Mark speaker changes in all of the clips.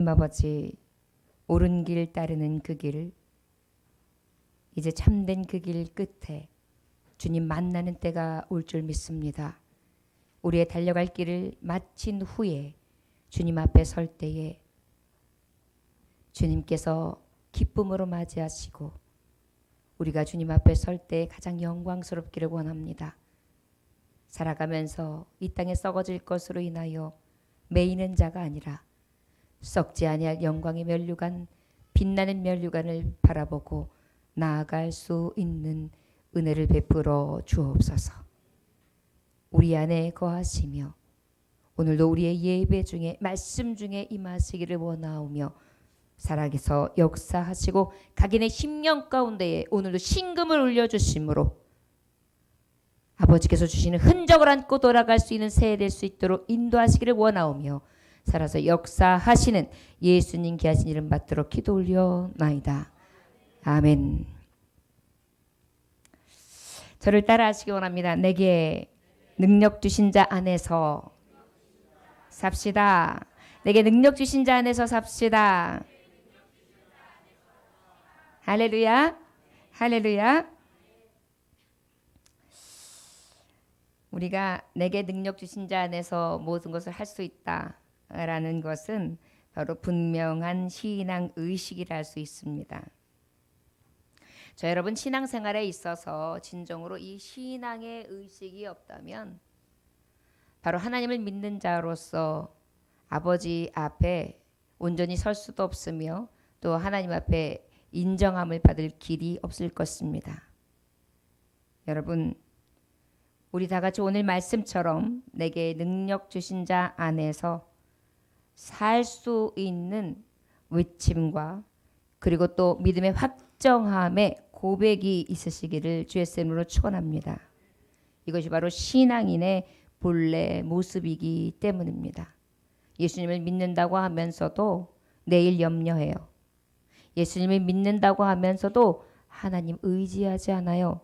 Speaker 1: 아버지, 옳은 길 따르는 그 길, 이제 참된 그 길 끝에 주님 만나는 때가 올 줄 믿습니다. 우리의 달려갈 길을 마친 후에 주님 앞에 설 때에 주님께서 기쁨으로 맞이하시고 우리가 주님 앞에 설 때 가장 영광스럽기를 원합니다. 살아가면서 이 땅에 썩어질 것으로 인하여 매이는 자가 아니라 썩지 아니할 영광의 면류관, 빛나는 면류관을 바라보고 나아갈 수 있는 은혜를 베풀어 주옵소서. 우리 안에 거하시며 오늘도 우리의 예배 중에 말씀 중에 임하시기를 원하오며 살아계서 역사하시고 각인의 심령 가운데에 오늘도 신금을 올려주심으로 아버지께서 주시는 흔적을 안고 돌아갈 수 있는 새해 될 수 있도록 인도하시기를 원하오며 살아서 역사하시는 예수님 귀하신 이름 받도록 기도 올려나이다. 아멘. 저를 따라하시기 원합니다. 내게 능력 주신 자 안에서 삽시다. 내게 능력 주신 자 안에서 삽시다. 할렐루야. 할렐루야. 우리가 내게 능력 주신 자 안에서 모든 것을 할 수 있다라는 것은 바로 분명한 신앙 의식이라 할 수 있습니다. 저 여러분 신앙생활에 있어서 진정으로 이 신앙의 의식이 없다면 바로 하나님을 믿는 자로서 아버지 앞에 온전히 설 수도 없으며 또 하나님 앞에 인정함을 받을 길이 없을 것입니다. 여러분 우리 다 같이 오늘 말씀처럼 내게 능력 주신 자 안에서 살 수 있는 외침과 그리고 또 믿음의 확정함의 고백이 있으시기를 주의 이름으로 축원합니다. 이것이 바로 신앙인의 본래 모습이기 때문입니다. 예수님을 믿는다고 하면서도 내일 염려해요. 예수님을 믿는다고 하면서도 하나님 의지하지 않아요.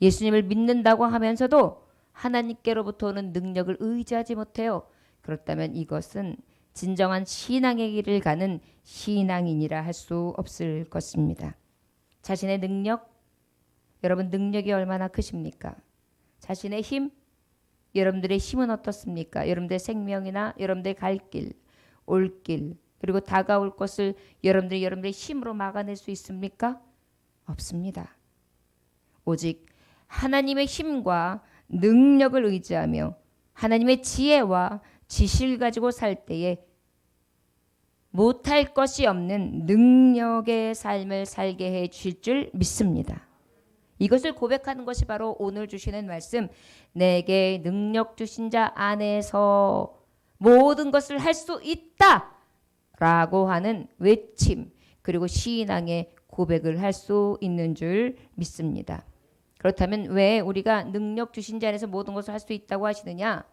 Speaker 1: 예수님을 믿는다고 하면서도 하나님께로부터 오는 능력을 의지하지 못해요. 그렇다면 이것은 진정한 신앙의 길을 가는 신앙인이라 할 수 없을 것입니다. 자신의 능력, 여러분 능력이 얼마나 크십니까? 자신의 힘, 여러분들의 힘은 어떻습니까? 여러분들의 생명이나 여러분들의 갈 길, 올 길, 그리고 다가올 것을 여러분들의 힘으로 막아낼 수 있습니까? 없습니다. 오직 하나님의 힘과 능력을 의지하며 하나님의 지혜와 지식을 가지고 살 때에 못할 것이 없는 능력의 삶을 살게 해 주실 줄 믿습니다. 이것을 고백하는 것이 바로 오늘 주시는 말씀, 내게 능력 주신 자 안에서 모든 것을 할 수 있다 라고 하는 외침, 그리고 신앙의 고백을 할 수 있는 줄 믿습니다. 그렇다면 왜 우리가 능력 주신 자 안에서 모든 것을 할 수 있다고 하시느냐?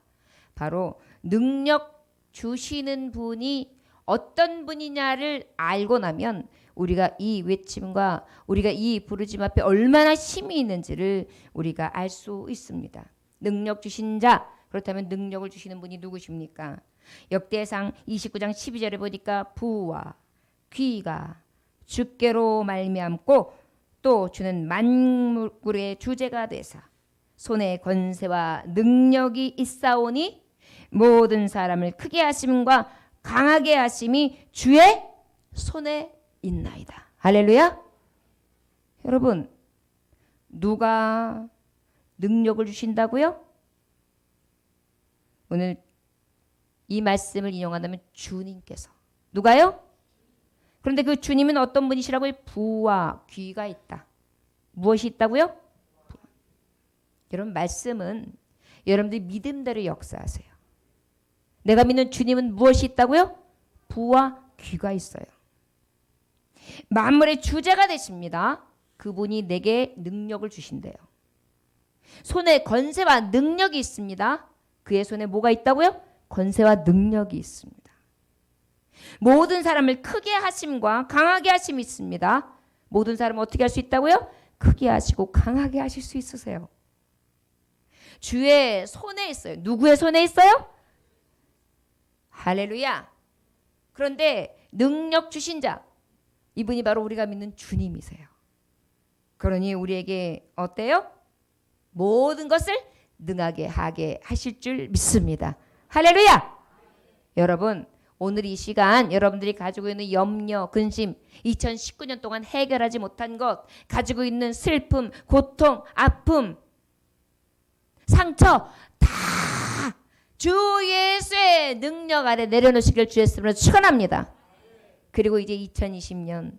Speaker 1: 바로 능력 주시는 분이 어떤 분이냐를 알고 나면 우리가 이 외침과 우리가 이 부르심 앞에 얼마나 힘이 있는지를 우리가 알 수 있습니다. 능력 주신 자, 그렇다면 능력을 주시는 분이 누구십니까? 역대상 29장 12절에 보니까 부와 귀가 주께로 말미암고 또 주는 만물의 주제가 되사 손에 권세와 능력이 있사오니 모든 사람을 크게 하심과 강하게 하심이 주의 손에 있나이다. 할렐루야. 여러분 누가 능력을 주신다고요? 오늘 이 말씀을 인용한다면 주님께서. 누가요? 그런데 그 주님은 어떤 분이시라고요? 부와 귀가 있다. 무엇이 있다고요? 여러분 말씀은 여러분들이 믿음대로 역사하세요. 내가 믿는 주님은 무엇이 있다고요? 부와 귀가 있어요. 만물의 주제가 되십니다. 그분이 내게 능력을 주신대요. 손에 권세와 능력이 있습니다. 그의 손에 뭐가 있다고요? 권세와 능력이 있습니다. 모든 사람을 크게 하심과 강하게 하심이 있습니다. 모든 사람을 어떻게 할 수 있다고요? 크게 하시고 강하게 하실 수 있으세요. 주의 손에 있어요. 누구의 손에 있어요? 할렐루야. 그런데 능력 주신 자, 이분이 바로 우리가 믿는 주님이세요. 그러니 우리에게 어때요? 모든 것을 능하게 하게 하실 줄 믿습니다. 할렐루야! 여러분, 오늘 이 시간 여러분들이 가지고 있는 염려, 근심, 2019년 동안 해결하지 못한 것, 가지고 있는 슬픔, 고통, 아픔, 상처 다 주 예수의 능력 아래 내려놓으시길 주 예수님으로 축원합니다. 그리고 이제 2020년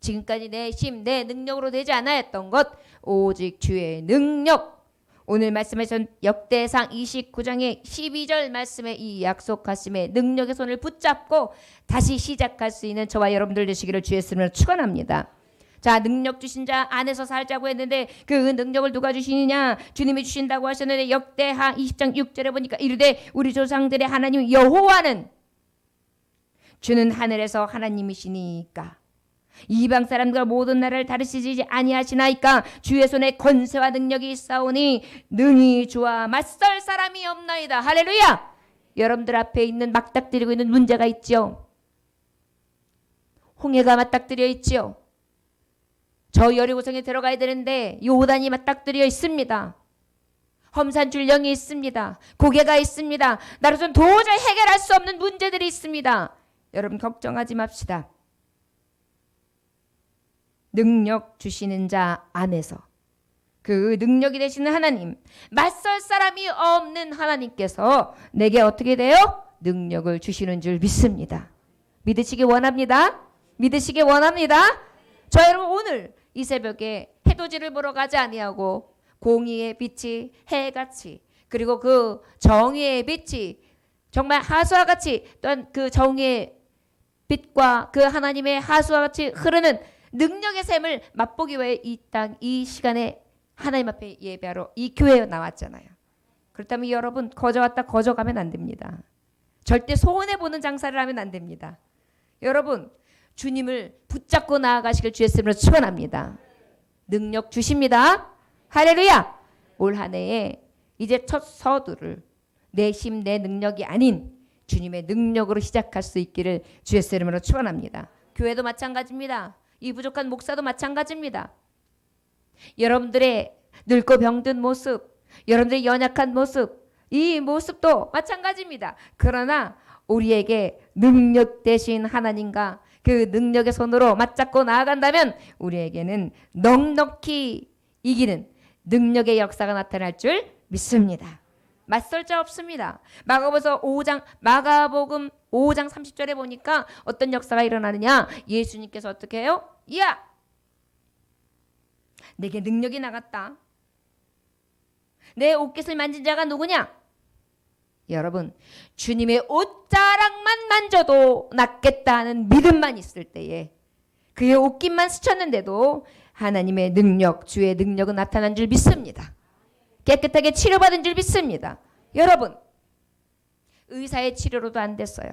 Speaker 1: 지금까지 내 힘, 내 능력으로 되지 않았던 것 오직 주의 능력. 오늘 말씀하신 역대상 29장의 12절 말씀에 이 약속하심의 능력의 손을 붙잡고 다시 시작할 수 있는 저와 여러분들 되시기를 주 예수님으로 축원합니다. 자, 능력 주신 자 안에서 살자고 했는데 그 능력을 누가 주시느냐? 주님이 주신다고 하셨는데 역대하 20장 6절에 보니까 이르되 우리 조상들의 하나님 여호와는 주는 하늘에서 하나님이시니까 이방 사람들과 모든 나라를 다르시지 아니하시나이까 주의 손에 권세와 능력이 있사오니 능히 주와 맞설 사람이 없나이다. 할렐루야. 여러분들 앞에 있는 맞닥뜨리고 있는 문제가 있죠. 홍해가 맞닥뜨려 있지요. 저 여리고성에 들어가야 되는데 요단이 맞닥뜨려 있습니다. 험산줄령이 있습니다. 고개가 있습니다. 나로서는 도저히 해결할 수 없는 문제들이 있습니다. 여러분 걱정하지 맙시다. 능력 주시는 자 안에서 그 능력이 되시는 하나님, 맞설 사람이 없는 하나님께서 내게 어떻게 돼요? 능력을 주시는 줄 믿습니다. 믿으시기 원합니다. 믿으시기 원합니다. 저 여러분 오늘 이 새벽에 해돋이를 보러 가지 아니하고 공의의 빛이 해같이 그리고 그 정의의 빛이 정말 하수와 같이 또한 그 정의의 빛과 그 하나님의 하수와 같이 흐르는 능력의 샘을 맛보기 위해 이 땅, 이 시간에 하나님 앞에 예배하러 이 교회에 나왔잖아요. 그렇다면 여러분 거저 왔다 거저 가면 안 됩니다. 절대 손해보는 장사를 하면 안 됩니다. 여러분 주님을 붙잡고 나아가시길 주 예수님으로 축원합니다. 능력 주십니다. 할렐루야. 올 한 해에 이제 첫 서두를 내 힘, 내 능력이 아닌 주님의 능력으로 시작할 수 있기를 주 예수의 이름으로 축원합니다. 교회도 마찬가지입니다. 이 부족한 목사도 마찬가지입니다. 여러분들의 늙고 병든 모습, 여러분들의 연약한 모습, 이 모습도 마찬가지입니다. 그러나 우리에게 능력 되신 하나님과 그 능력의 손으로 맞잡고 나아간다면 우리에게는 넉넉히 이기는 능력의 역사가 나타날 줄 믿습니다. 맞설 자 없습니다. 마가복음 5장 30절에 보니까 어떤 역사가 일어나느냐? 예수님께서 어떻게 해요? 야! 내게 능력이 나갔다. 내 옷깃을 만진 자가 누구냐? 여러분, 주님의 옷자락만 만져도 낫겠다는 믿음만 있을 때에 그의 옷깃만 스쳤는데도 하나님의 능력, 주의 능력은 나타난 줄 믿습니다. 깨끗하게 치료받은 줄 믿습니다. 여러분, 의사의 치료로도 안 됐어요.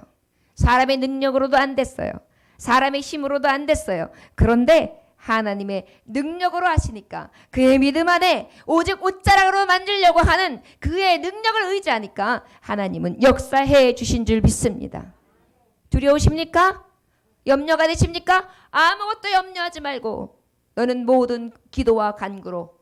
Speaker 1: 사람의 능력으로도 안 됐어요. 사람의 힘으로도 안 됐어요. 그런데 하나님의 능력으로 하시니까 그의 믿음 안에 오직 옷자락으로 만들려고 하는 그의 능력을 의지하니까 하나님은 역사해 주신 줄 믿습니다. 두려우십니까? 염려가 되십니까? 아무것도 염려하지 말고 너는 모든 기도와 간구로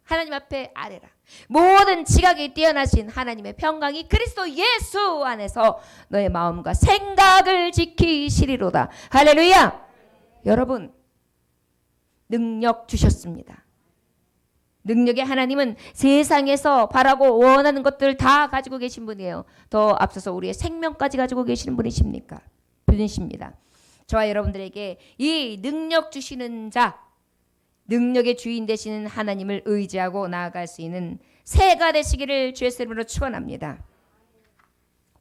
Speaker 1: 하나님 앞에 아뢰라. 모든 지각이 뛰어나신 하나님의 평강이 그리스도 예수 안에서 너의 마음과 생각을 지키시리로다. 할렐루야. 여러분 능력 주셨습니다. 능력의 하나님은 세상에서 바라고 원하는 것들 다 가지고 계신 분이에요. 더 앞서서 우리의 생명까지 가지고 계시는 분이십니까? 분이십니다. 저와 여러분들에게 이 능력 주시는 자, 능력의 주인 되시는 하나님을 의지하고 나아갈 수 있는 새가 되시기를 주의 이름으로 축원합니다.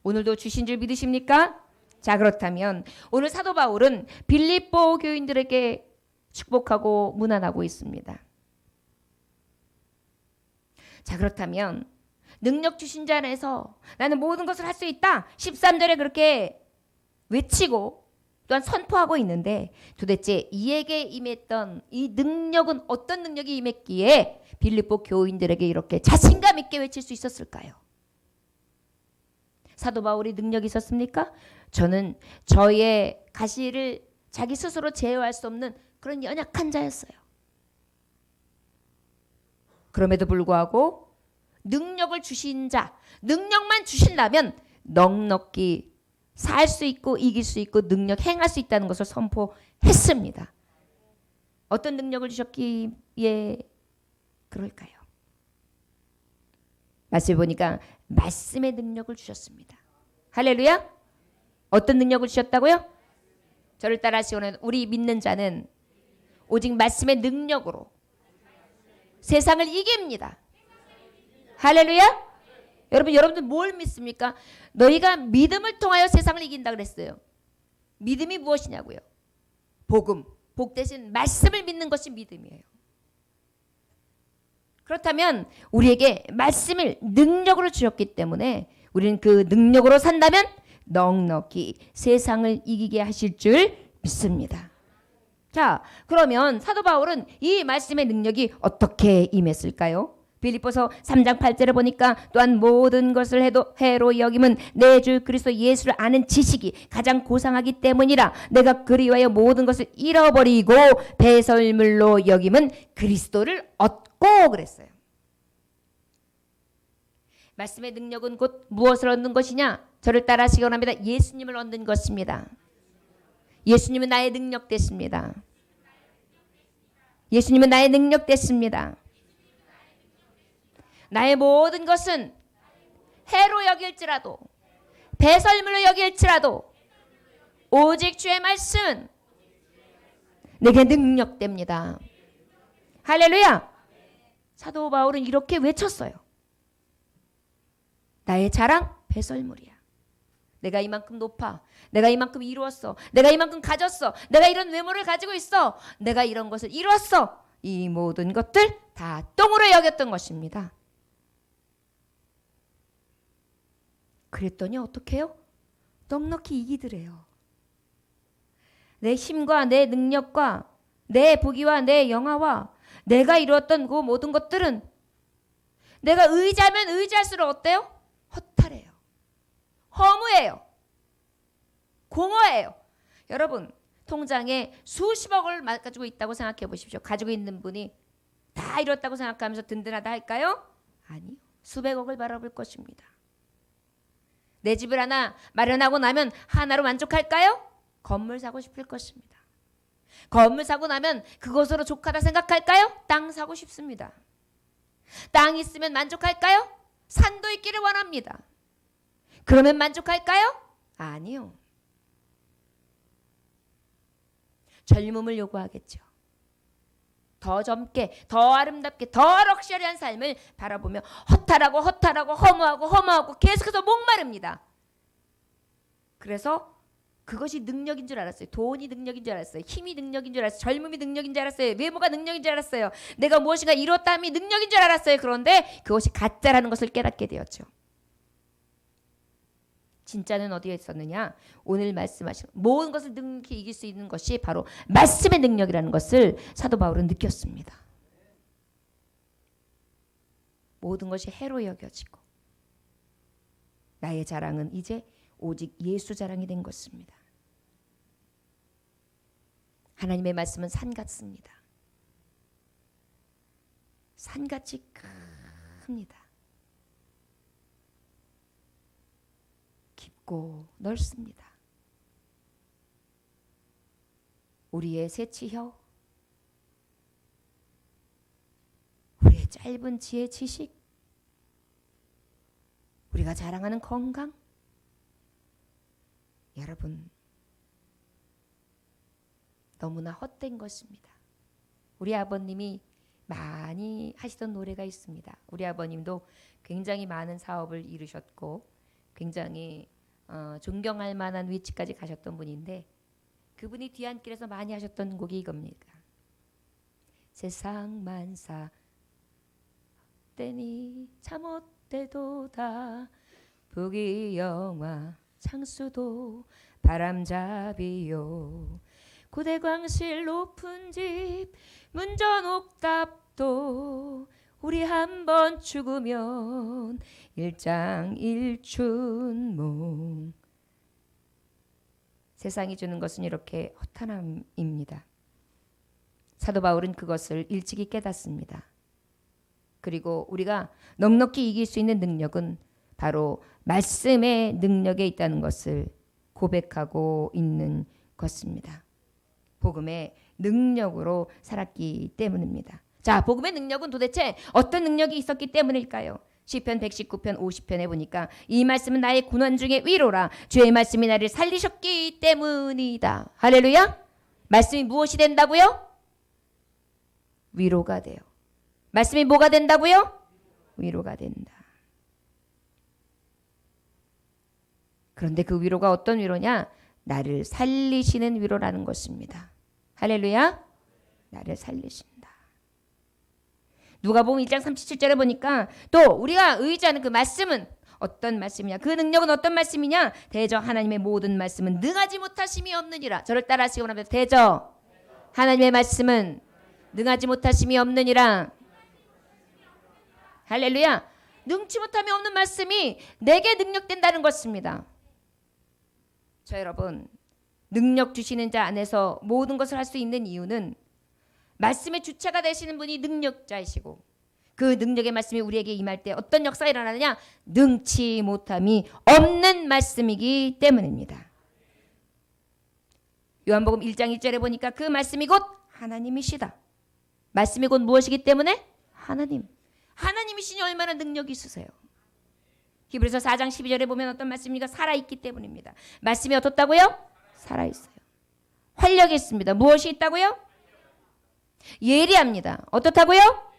Speaker 1: 오늘도 주신 줄 믿으십니까? 자, 그렇다면 오늘 사도 바울은 빌립보 교인들에게 축복하고 문안하고 있습니다. 자, 그렇다면 능력 주신 자 안에서 나는 모든 것을 할 수 있다. 13절에 그렇게 외치고 또한 선포하고 있는데 도대체 이에게 임했던 이 능력은 어떤 능력이 임했기에 빌립보 교인들에게 이렇게 자신감 있게 외칠 수 있었을까요? 사도 바울이 능력이 있었습니까? 저는 저의 가시를 자기 스스로 제어할 수 없는 그런 연약한 자였어요. 그럼에도 불구하고 능력을 주신 자, 능력만 주신다면 넉넉히 살 수 있고 이길 수 있고 능력 행할 수 있다는 것을 선포했습니다. 어떤 능력을 주셨기에 그럴까요? 말씀해 보니까 말씀의 능력을 주셨습니다. 할렐루야. 어떤 능력을 주셨다고요? 저를 따라 하시고는 우리 믿는 자는 오직 말씀의 능력으로 세상을 이깁니다. 할렐루야. 여러분들 뭘 믿습니까? 너희가 믿음을 통하여 세상을 이긴다 그랬어요. 믿음이 무엇이냐고요? 복음. 복 대신 말씀을 믿는 것이 믿음이에요. 그렇다면 우리에게 말씀을 능력으로 주셨기 때문에 우리는 그 능력으로 산다면 넉넉히 세상을 이기게 하실 줄 믿습니다. 자, 그러면 사도 바울은 이 말씀의 능력이 어떻게 임했을까요? 빌립보서 3장 8절에 보니까 또한 모든 것을 해도 해로 여김은 내 주 그리스도 예수를 아는 지식이 가장 고상하기 때문이라. 내가 그리하여 모든 것을 잃어버리고 배설물로 여김은 그리스도를 얻고 그랬어요. 말씀의 능력은 곧 무엇을 얻는 것이냐? 저를 따라 하시기 원합니다. 예수님을 얻는 것입니다. 예수님은 나의 능력 됐습니다. 예수님은 나의 능력 됐습니다. 나의 모든 것은 해로 여길지라도 배설물로 여길지라도 오직 주의 말씀은 내게 능력됩니다. 할렐루야. 사도 바울은 이렇게 외쳤어요. 나의 자랑 배설물이야. 내가 이만큼 높아. 내가 이만큼 이루었어. 내가 이만큼 가졌어. 내가 이런 외모를 가지고 있어. 내가 이런 것을 이루었어. 이 모든 것들 다 똥으로 여겼던 것입니다. 그랬더니 어떻게 해요? 넉넉히 이기더래요. 내 힘과 내 능력과 내 부귀와 내 영화와 내가 이루었던 그 모든 것들은 내가 의지하면 의지할수록 어때요? 허탈해요. 허무해요. 공허해요. 여러분, 통장에 수십억을 가지고 있다고 생각해 보십시오. 가지고 있는 분이 다 이뤘다고 생각하면서 든든하다 할까요? 아니요. 수백억을 바라볼 것입니다. 내 집을 하나 마련하고 나면 하나로 만족할까요? 건물 사고 싶을 것입니다. 건물 사고 나면 그것으로 족하다 생각할까요? 땅 사고 싶습니다. 땅 있으면 만족할까요? 산도 있기를 원합니다. 그러면 만족할까요? 아니요. 젊음을 요구하겠죠. 더 젊게, 더 아름답게, 더 럭셔리한 삶을 바라보며 허탈하고 허무하고 계속해서 목마릅니다. 그래서 그것이 능력인 줄 알았어요. 돈이 능력인 줄 알았어요. 힘이 능력인 줄 알았어요. 젊음이 능력인 줄 알았어요. 외모가 능력인 줄 알았어요. 내가 무엇인가 이뤘다함이 능력인 줄 알았어요. 그런데 그것이 가짜라는 것을 깨닫게 되었죠. 진짜는 어디에 있었느냐? 오늘 말씀하신 모든 것을 능히 이길 수 있는 것이 바로 말씀의 능력이라는 것을 사도 바울은 느꼈습니다. 모든 것이 해로 여겨지고 나의 자랑은 이제 오직 예수 자랑이 된 것입니다. 하나님의 말씀은 산 같습니다. 산같이 큽니다. 깊고 넓습니다. 우리의 새치혀, 우리의 짧은 지혜 지식, 우리가 자랑하는 건강, 여러분 너무나 헛된 것입니다. 우리 아버님이 많이 하시던 노래가 있습니다. 우리 아버님도 굉장히 많은 사업을 이루셨고 굉장히 존경할 만한 위치까지 가셨던 분인데 그분이 뒤안길에서 많이 하셨던 곡이 이겁니다. 세상 만사 헛되니 참 헛되도다 부귀 영화 창수도 바람잡이요 구대광실 높은 집 문전 옥탑도 우리 한번 죽으면 일장일춘몽 세상이 주는 것은 이렇게 허탄함입니다. 사도 바울은 그것을 일찍이 깨닫습니다. 그리고 우리가 넉넉히 이길 수 있는 능력은 바로 말씀의 능력에 있다는 것을 고백하고 있는 것입니다. 복음의 능력으로 살았기 때문입니다. 자, 복음의 능력은 도대체 어떤 능력이 있었기 때문일까요? 시편 119편 50편에 보니까 이 말씀은 나의 고난 중에 위로라. 주의 말씀이 나를 살리셨기 때문이다. 할렐루야. 말씀이 무엇이 된다고요? 위로가 돼요. 말씀이 뭐가 된다고요? 위로가 된다. 그런데 그 위로가 어떤 위로냐? 나를 살리시는 위로라는 것입니다. 할렐루야. 나를 살리신다. 누가복음 1장 37절에 보니까 또 우리가 의지하는 그 말씀은 어떤 말씀이냐? 그 능력은 어떤 말씀이냐? 대저 하나님의 모든 말씀은 능하지 못하심이 없느니라. 저를 따라 하시기 원합니다. 대저 하나님의 말씀은 능하지 못하심이 없느니라. 할렐루야. 능치 못함이 없는 말씀이 내게 능력된다는 것입니다. 저 여러분, 능력 주시는 자 안에서 모든 것을 할 수 있는 이유는 말씀의 주체가 되시는 분이 능력자이시고 그 능력의 말씀이 우리에게 임할 때 어떤 역사가 일어나느냐? 능치 못함이 없는 말씀이기 때문입니다. 요한복음 1장 1절에 보니까 그 말씀이 곧 하나님이시다. 말씀이 곧 무엇이기 때문에? 하나님. 하나님이시니 얼마나 능력이 있으세요. 히브리서 4장 12절에 보면 어떤 말씀입니까? 살아있기 때문입니다. 말씀이 어떻다고요? 살아있어요. 활력이 있습니다. 무엇이 있다고요? 예리합니다. 어떻다고요?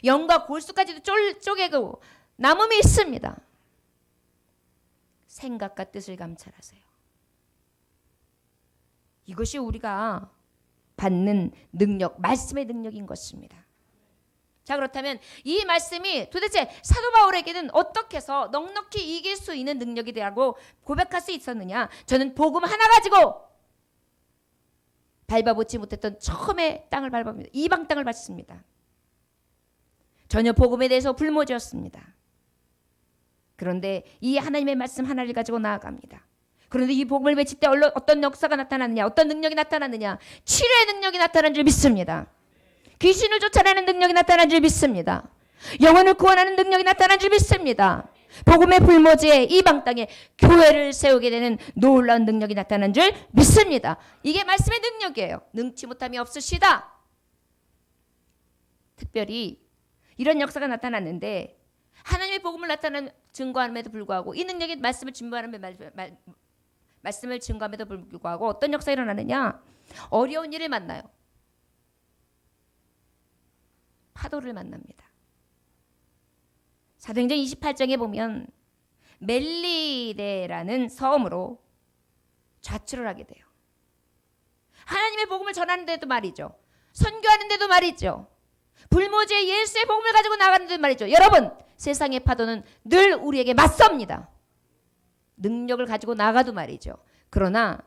Speaker 1: 영과 골수까지도 쪼개고 남음이 있습니다. 생각과 뜻을 감찰하세요. 이것이 우리가 받는 능력, 말씀의 능력인 것입니다. 자, 그렇다면 이 말씀이 도대체 사도 바울에게는 어떻게 해서 넉넉히 이길 수 있는 능력이 되라고 고백할 수 있었느냐? 저는 복음 하나 가지고 밟아보지 못했던 처음에 땅을 밟아봅니다. 이방 땅을 밟습니다. 전혀 복음에 대해서 불모지였습니다. 그런데 이 하나님의 말씀 하나를 가지고 나아갑니다. 그런데 이 복음을 외칠 때 어떤 역사가 나타나느냐? 어떤 능력이 나타나느냐? 치료의 능력이 나타나는 줄 믿습니다. 귀신을 쫓아내는 능력이 나타나는 줄 믿습니다. 영혼을 구원하는 능력이 나타나는 줄 믿습니다. 복음의 불모지에 이방 땅에 교회를 세우게 되는 놀라운 능력이 나타나는 줄 믿습니다. 이게 말씀의 능력이에요. 능치 못함이 없으시다. 특별히 이런 역사가 나타났는데 하나님의 복음을 나타나는 증거함에도 불구하고 이 능력이 말씀을 증거함에도 불구하고 어떤 역사가 일어나느냐? 어려운 일을 만나요. 파도를 만납니다. 사도행전 28장에 보면 멜리데라는 섬으로 좌출을 하게 돼요. 하나님의 복음을 전하는데도 말이죠. 선교하는데도 말이죠. 불모지의 예수의 복음을 가지고 나가는데도 말이죠. 여러분, 세상의 파도는 늘 우리에게 맞섭니다. 능력을 가지고 나가도 말이죠. 그러나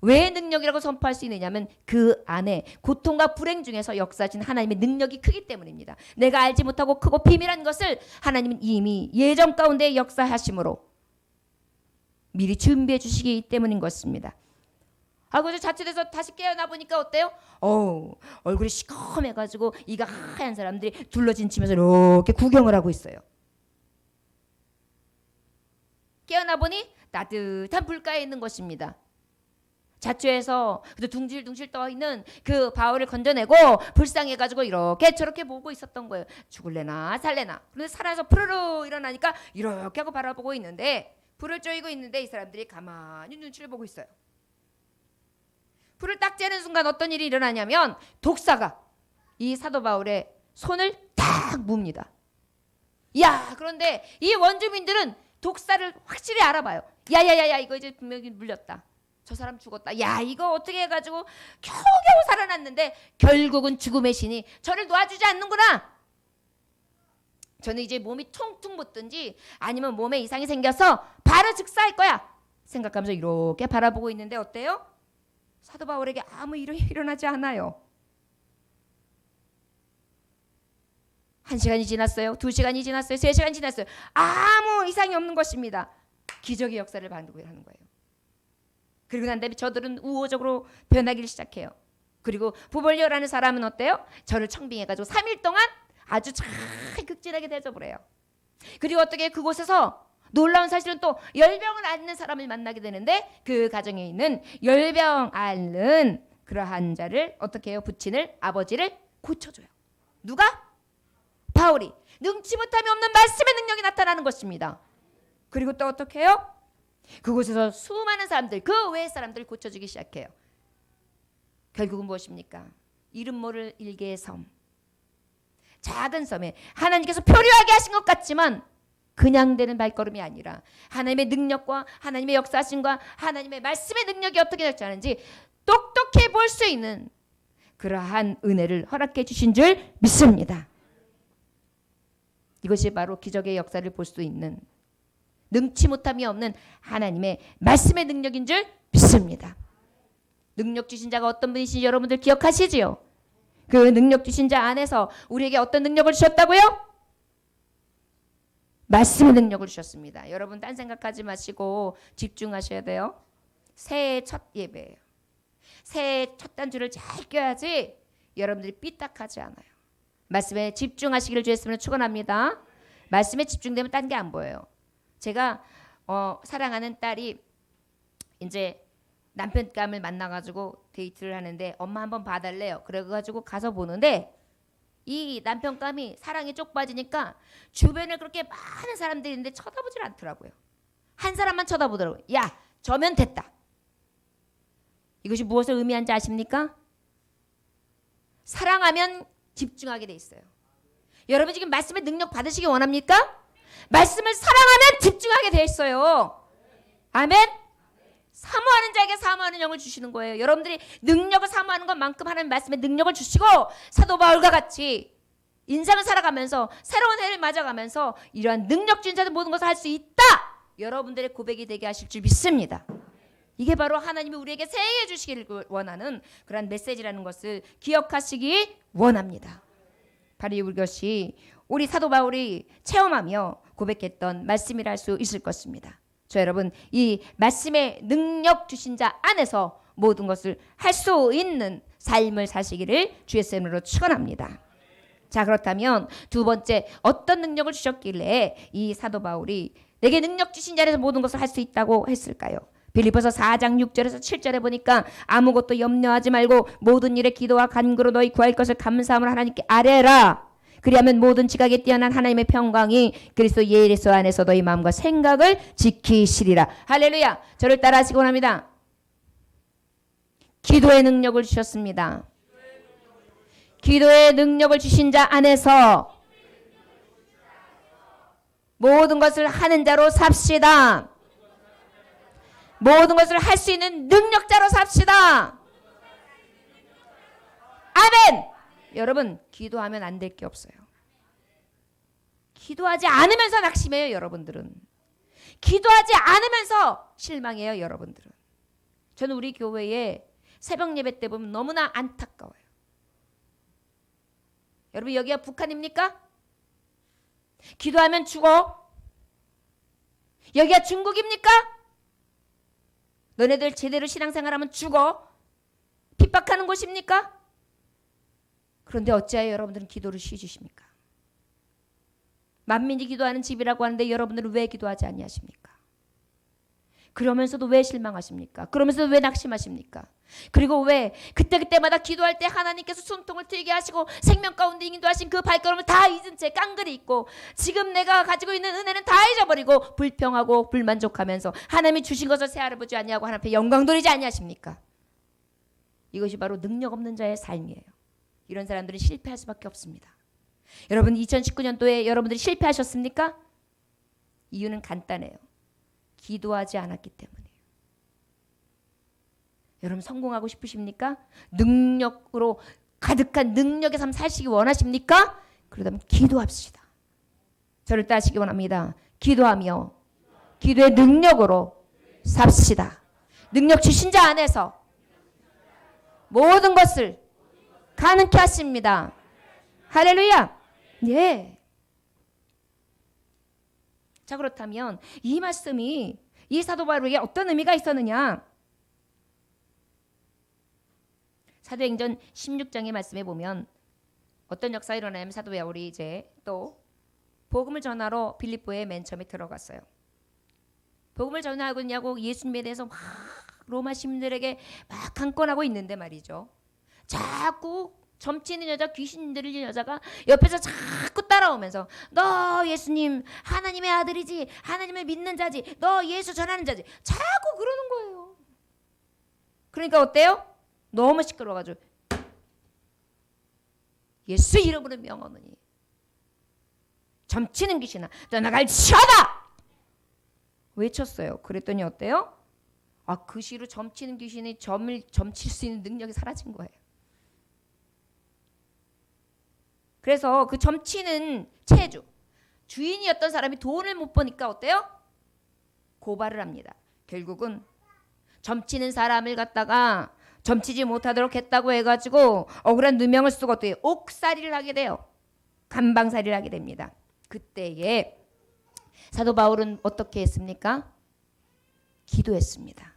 Speaker 1: 왜 능력이라고 선포할 수 있느냐면 그 안에 고통과 불행 중에서 역사하신 하나님의 능력이 크기 때문입니다. 내가 알지 못하고 크고 비밀한 것을 하나님은 이미 예정 가운데 역사하심으로 미리 준비해 주시기 때문인 것입니다. 그래서 자칫해서 다시 깨어나 보니까 어때요? 얼굴이 시커매가지고 이가 하얀 사람들이 둘러진 치면서 이렇게 구경을 하고 있어요. 깨어나 보니 따뜻한 불가에 있는 것입니다. 자취해서 둥실둥실 떠 있는 그 바울을 건져내고 불쌍해가지고 이렇게 저렇게 보고 있었던 거예요. 죽을래나 살래나. 그런데 살아서 푸르르 일어나니까 이렇게 하고 바라보고 있는데 불을 쪼이고 있는데 이 사람들이 가만히 눈치를 보고 있어요. 불을 딱 쬐는 순간 어떤 일이 일어나냐면 독사가 이 사도 바울의 손을 딱 뭅니다. 그런데 이 원주민들은 독사를 확실히 알아봐요. 야야야야, 이거 이제 분명히 물렸다. 저 사람 죽었다. 이거 어떻게 해가지고 겨우겨우 살아났는데 결국은 죽음의 신이 저를 놓아주지 않는구나. 저는 이제 몸이 퉁퉁 붓든지 아니면 몸에 이상이 생겨서 바로 즉사할 거야 생각하면서 이렇게 바라보고 있는데 어때요? 사도 바울에게 아무 일이 일어나지 않아요. 1시간이 지났어요. 2시간이 지났어요. 3시간이 지났어요. 아무 이상이 없는 것입니다. 기적의 역사를 반복을 하는 거예요. 그리고 난 다음에 저들은 우호적으로 변하기 시작해요. 그리고 부벌려라는 사람은 어때요? 저를 청빙해가지고 3일 동안 아주 잘 극진하게 대접을 해요. 그리고 어떻게 그곳에서 놀라운 사실은 또 열병을 앓는 사람을 만나게 되는데 그 가정에 있는 열병 앓는 그러한 자를 어떻게 해요? 부친을 아버지를 고쳐줘요. 누가? 바울이. 능치 못함이 없는 말씀의 능력이 나타나는 것입니다. 그리고 또 어떻게 해요? 그곳에서 수많은 사람들, 그 외의 사람들을 고쳐주기 시작해요. 결국은 무엇입니까? 이름 모를 일개의 섬, 작은 섬에 하나님께서 표류하게 하신 것 같지만 그냥 되는 발걸음이 아니라 하나님의 능력과 하나님의 역사하심과 하나님의 말씀의 능력이 어떻게 될지 똑똑해 볼 수 있는 그러한 은혜를 허락해 주신 줄 믿습니다. 이것이 바로 기적의 역사를 볼 수 있는 능치 못함이 없는 하나님의 말씀의 능력인 줄 믿습니다. 능력 주신 자가 어떤 분이신지 여러분들 기억하시지요? 그 능력 주신 자 안에서 우리에게 어떤 능력을 주셨다고요? 말씀의 능력을 주셨습니다. 여러분 딴 생각하지 마시고 집중하셔야 돼요. 새해 첫 예배예요. 새해 첫 단추를 잘 껴야지 여러분들이 삐딱하지 않아요. 말씀에 집중하시기를 주의 이름으로 축원합니다. 말씀에 집중되면 딴 게 안 보여요. 제가 사랑하는 딸이 이제 남편감을 만나가지고 데이트를 하는데 엄마 한번 봐달래요. 그래가지고 가서 보는데 이 남편감이 사랑에 쪽 빠지니까 주변에 그렇게 많은 사람들이 있는데 쳐다보질 않더라고요. 한 사람만 쳐다보더라고요. 야, 저면 됐다. 이것이 무엇을 의미하는지 아십니까? 사랑하면 집중하게 돼 있어요. 여러분 지금 말씀의 능력 받으시기 원합니까? 말씀을 사랑하면 집중하게 돼 있어요. 아멘. 사모하는 자에게 사모하는 영을 주시는 거예요. 여러분들이 능력을 사모하는 것만큼 하나님 말씀의 능력을 주시고 사도 바울과 같이 인생을 살아가면서 새로운 해를 맞아가면서 이러한 능력 주신 자들 모든 것을 할 수 있다. 여러분들의 고백이 되게 하실 줄 믿습니다. 이게 바로 하나님이 우리에게 새해 주시기를 원하는 그런 메시지라는 것을 기억하시기 원합니다. 바로 이것이 우리 사도 바울이 체험하며 고백했던 말씀이라 할 수 있을 것입니다. 저 여러분 이 말씀의 능력 주신 자 안에서 모든 것을 할 수 있는 삶을 사시기를 주의 이름으로 축원합니다. 자 그렇다면 두 번째 어떤 능력을 주셨길래 이 사도 바울이 내게 능력 주신 자에서 모든 것을 할 수 있다고 했을까요? 빌립보서 4장 6절에서 7절에 보니까 아무것도 염려하지 말고 모든 일에 기도와 간구로 너희 구할 것을 감사함으로 하나님께 아뢰라. 그리하면 모든 지각에 뛰어난 하나님의 평강이 그리스도 예수 안에서 너희 마음과 생각을 지키시리라. 할렐루야. 저를 따라하시기 원합니다. 기도의 능력을 주셨습니다. 기도의 능력을 주신 자 안에서 모든 것을 하는 자로 삽시다. 모든 것을 할 수 있는 능력자로 삽시다. 아멘. 여러분 기도하면 안 될 게 없어요. 기도하지 않으면서 낙심해요. 여러분들은 기도하지 않으면서 실망해요. 여러분들은 저는 우리 교회에 새벽 예배 때 보면 너무나 안타까워요. 여러분 여기가 북한입니까? 기도하면 죽어. 여기가 중국입니까? 너네들 제대로 신앙생활하면 죽어. 핍박하는 곳입니까? 그런데 어찌하여 여러분들은 기도를 쉬주십니까? 만민이 기도하는 집이라고 하는데 여러분들은 왜 기도하지 아니하십니까? 그러면서도 왜 실망하십니까? 그러면서도 왜 낙심하십니까? 그리고 왜 그때마다 기도할 때 하나님께서 숨통을 트이게 하시고 생명 가운데 인도하신 그 발걸음을 다 잊은 채 깡그리 있고 지금 내가 가지고 있는 은혜는 다 잊어버리고 불평하고 불만족하면서 하나님이 주신 것을 새알아보지 아니하고 하나님 앞에 영광 돌리지 아니하십니까? 이것이 바로 능력 없는 자의 삶이에요. 이런 사람들은 실패할 수밖에 없습니다. 여러분 2019년도에 여러분들이 실패하셨습니까? 이유는 간단해요. 기도하지 않았기 때문이에요. 여러분 성공하고 싶으십니까? 능력으로 가득한 능력의 삶 사시기 원하십니까? 그러다면 기도합시다. 저를 따르시기 원합니다. 기도하며 기도의 능력으로 삽시다. 능력 주신 자 안에서 모든 것을 가능케 하십니다. 할렐루야. 예. 자 그렇다면 이 말씀이 이 사도 바울에게 어떤 의미가 있었느냐? 사도행전 16장의 말씀에 보면 어떤 역사가 일어나면 사도 바울이 이제 또 복음을 전하러 빌립보에 맨 처음에 들어갔어요. 복음을 전하고 있냐고 예수님에 대해서 막 로마 시민들에게 막 강권하고 있는데 말이죠. 자꾸 점치는 여자, 귀신 들린 여자가 옆에서 자꾸 따라오면서 너 예수님 하나님의 아들이지, 하나님을 믿는 자지, 너 예수 전하는 자지, 자꾸 그러는 거예요. 그러니까 어때요? 너무 시끄러워가지고 예수 이름으로 명하노니 점치는 귀신아 떠나갈 치어다 외쳤어요. 그랬더니 어때요? 그 시로 점치는 귀신이 점을 점칠 수 있는 능력이 사라진 거예요. 그래서 그 점치는 체주 주인이었던 사람이 돈을 못 버니까 어때요? 고발을 합니다. 결국은 점치는 사람을 갖다가 점치지 못하도록 했다고 해가지고 억울한 누명을 쓰고 어때요? 옥살이를 하게 돼요. 감방살이를 하게 됩니다. 그때에 사도 바울은 어떻게 했습니까? 기도했습니다.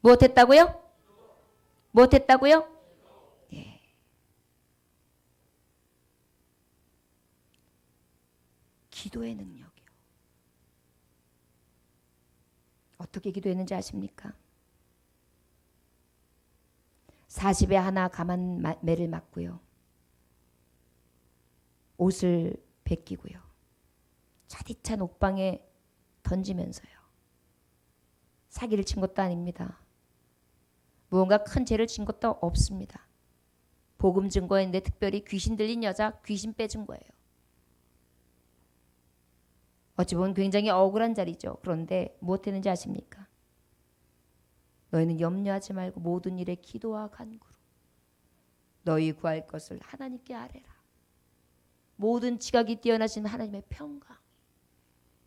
Speaker 1: 무엇했다고요? 무엇했다고요? 예. 기도의 능력이요. 어떻게 기도했는지 아십니까? 40에 하나 감한 매를 맞고요. 옷을 벗기고요. 차디찬 옥방에 던지면서요. 사기를 친 것도 아닙니다. 무언가 큰 죄를 진 것도 없습니다. 복음 증거했는데 특별히 귀신 들린 여자 귀신 빼준 거예요. 어찌 보면 굉장히 억울한 자리죠. 그런데 무엇했는지 아십니까? 너희는 염려하지 말고 모든 일에 기도와 간구로 너희 구할 것을 하나님께 아뢰라. 모든 지각이 뛰어나신 하나님의 평강이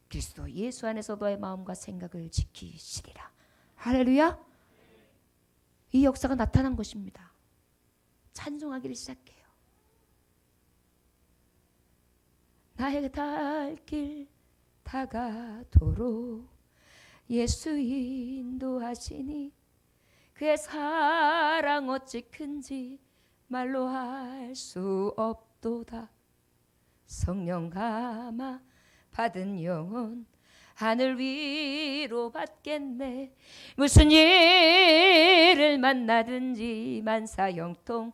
Speaker 1: 그리스도 예수 안에서 너의 마음과 생각을 지키시리라. 할렐루야. 이 역사가 나타난 것입니다. 찬송하기를 시작해요. 나의 달 길 다가도록 예수 인도하시니 그의 사랑 어찌 큰지 말로 할 수 없도다. 성령 감화 받은 영혼 하늘 위로 받겠네. 무슨 일을 만나든지 만사형통하리라.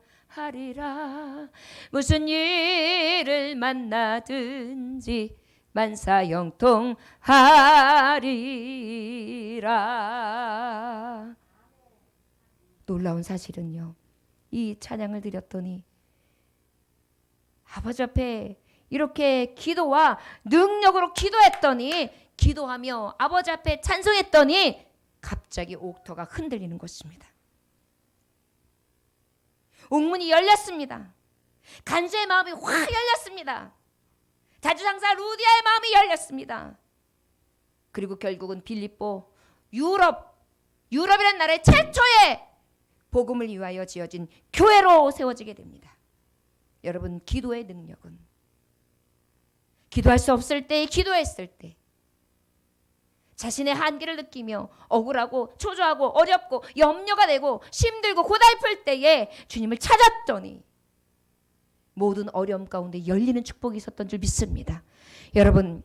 Speaker 1: 무슨 일을 만나든지 만사형통하리라. 놀라운 사실은요, 이 찬양을 드렸더니 아버지 앞에 이렇게 기도와 능력으로 기도했더니, 기도하며 아버지 앞에 찬송했더니 갑자기 옥터가 흔들리는 것입니다. 옥문이 열렸습니다. 간주의 마음이 확 열렸습니다. 자주상사 루디아의 마음이 열렸습니다. 그리고 결국은 빌립보, 유럽이라는 나라의 최초의 복음을 위하여 지어진 교회로 세워지게 됩니다. 여러분, 기도의 능력은 기도할 수 없을 때, 기도했을 때 자신의 한계를 느끼며 억울하고 초조하고 어렵고 염려가 되고 힘들고 고달플 때에 주님을 찾았더니 모든 어려움 가운데 열리는 축복이 있었던 줄 믿습니다. 여러분,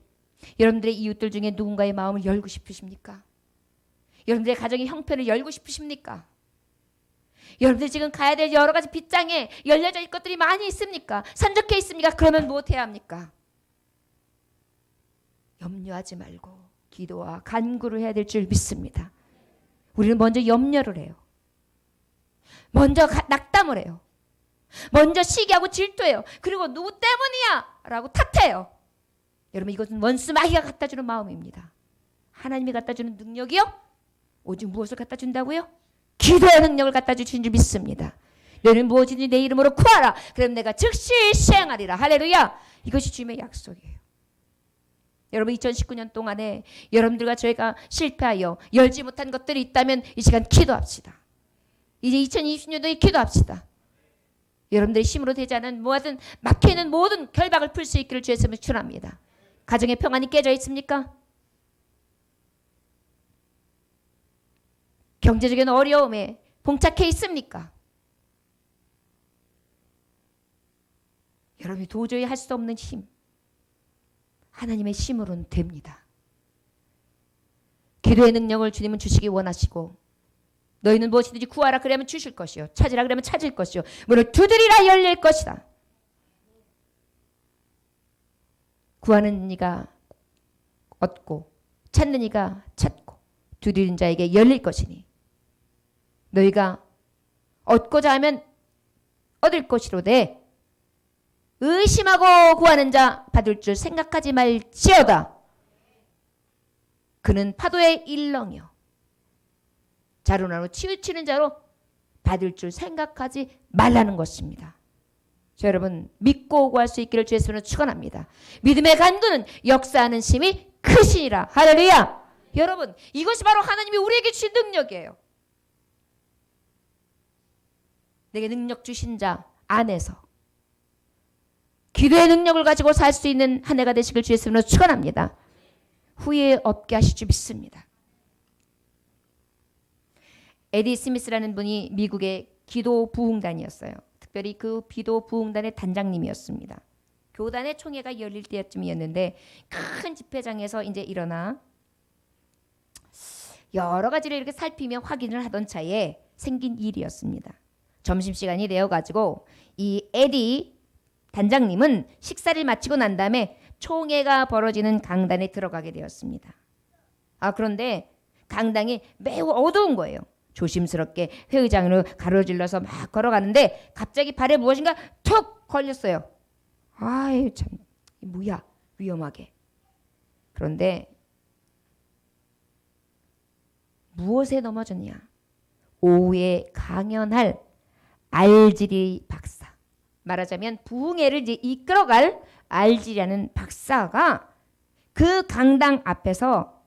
Speaker 1: 여러분들의 이웃들 중에 누군가의 마음을 열고 싶으십니까? 여러분들의 가정의 형편을 열고 싶으십니까? 여러분들 지금 가야 될 여러 가지 빗장에 열려져 있을 것들이 많이 있습니까? 산적해 있습니까? 그러면 무엇해야 합니까? 염려하지 말고 기도와 간구를 해야 될 줄 믿습니다. 우리는 먼저 염려를 해요. 먼저 낙담을 해요. 먼저 시기하고 질투해요. 그리고 누구 때문이야? 라고 탓해요. 여러분, 이것은 원수 마귀가 갖다주는 마음입니다. 하나님이 갖다주는 능력이요? 오직 무엇을 갖다준다고요? 기도의 능력을 갖다주신 줄 믿습니다. 너는 무엇이든지 내 이름으로 구하라. 그럼 내가 즉시 시행하리라. 할렐루야. 이것이 주님의 약속이에요. 여러분, 2019년 동안에 여러분들과 저희가 실패하여 열지 못한 것들이 있다면 이 시간 기도합시다. 이제 2020년도에 기도합시다. 여러분들의 힘으로 되지 않은 뭐하든 막혀있는 모든 결박을 풀 수 있기를 주의 이름으로 축원합니다. 가정의 평안이 깨져 있습니까? 경제적인 어려움에 봉착해 있습니까? 여러분이 도저히 할 수 없는 힘, 하나님의 힘으로는 됩니다. 기도의 능력을 주님은 주시기 원하시고, 너희는 무엇이든지 구하라 그러면 주실 것이요, 찾으라 그러면 찾을 것이요, 문을 두드리라 열릴 것이다. 구하는 이가 얻고 찾는 이가 찾고 두드리는 자에게 열릴 것이니 너희가 얻고자 하면 얻을 것이로되 의심하고 구하는 자 받을 줄 생각하지 말지어다. 그는 파도의 일렁이요 자루나로 치우치는 자로 받을 줄 생각하지 말라는 것입니다. 자, 여러분 믿고 구할 수 있기를 주의 이름으로 축원합니다. 믿음의 간구는 역사하는 힘이 크시니라. 할렐루야. 여러분 이것이 바로 하나님이 우리에게 주신 능력이에요. 내게 능력 주신 자 안에서 기도의 능력을 가지고 살 수 있는 한 해가 되시길 주의 이름으로 축원합니다. 후회 없게 하실 줄 믿습니다. 에디 스미스라는 분이 미국의 기도 부흥단이었어요. 특별히 그 기도 부흥단의 단장님이었습니다. 교단의 총회가 열릴 때쯤이었는데 큰 집회장에서 이제 일어나 여러 가지를 이렇게 살피며 확인을 하던 차에 생긴 일이었습니다. 점심시간이 되어가지고 이 에디 단장님은 식사를 마치고 난 다음에 총회가 벌어지는 강단에 들어가게 되었습니다. 그런데 강당이 매우 어두운 거예요. 조심스럽게 회의장으로 가로질러서 막 걸어가는데 갑자기 발에 무엇인가 툭 걸렸어요. 아유 참 뭐야 위험하게. 그런데 무엇에 넘어졌냐? 오후에 강연할 알지리 박사. 말하자면 부흥회를 이제 이끌어갈 알지리라는 박사가 그 강당 앞에서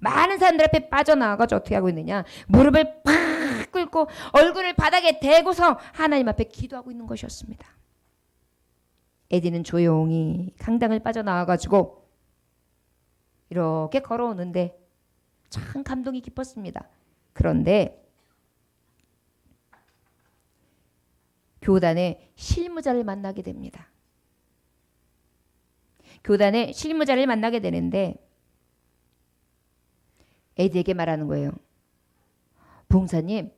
Speaker 1: 많은 사람들 앞에 빠져나와가지고 어떻게 하고 있느냐? 무릎을 팍 꿇고 얼굴을 바닥에 대고서 하나님 앞에 기도하고 있는 것이었습니다. 에디는 조용히 강당을 빠져나와가지고 이렇게 걸어오는데 참 감동이 깊었습니다. 그런데 교단의 실무자를 만나게 됩니다. 교단의 실무자를 만나게 되는데 에디에게 말하는 거예요. 부흥사님,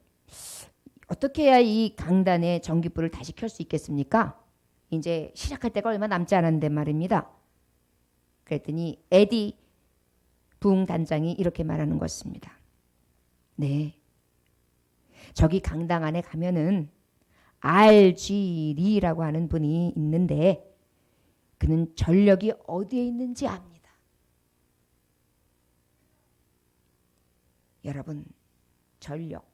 Speaker 1: 어떻게 해야 이 강단의 전기불을 다시 켤 수 있겠습니까? 이제 시작할 때가 얼마 남지 않았는데 말입니다. 그랬더니 에디 부흥단장이 이렇게 말하는 것입니다. 네, 저기 강당 안에 가면은 알지리라고 하는 분이 있는데 그는 전력이 어디에 있는지 압니다. 여러분, 전력,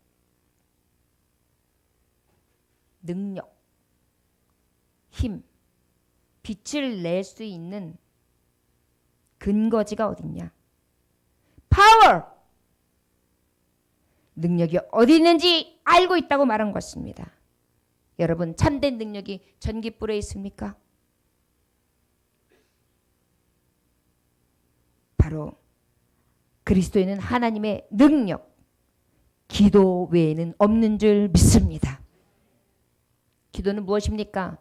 Speaker 1: 능력, 힘, 빛을 낼 수 있는 근거지가 어딨냐? 파워! 능력이 어디 있는지 알고 있다고 말한 것입니다. 여러분, 참된 능력이 전깃불에 있습니까? 바로 그리스도에는 하나님의 능력, 기도 외에는 없는 줄 믿습니다. 기도는 무엇입니까?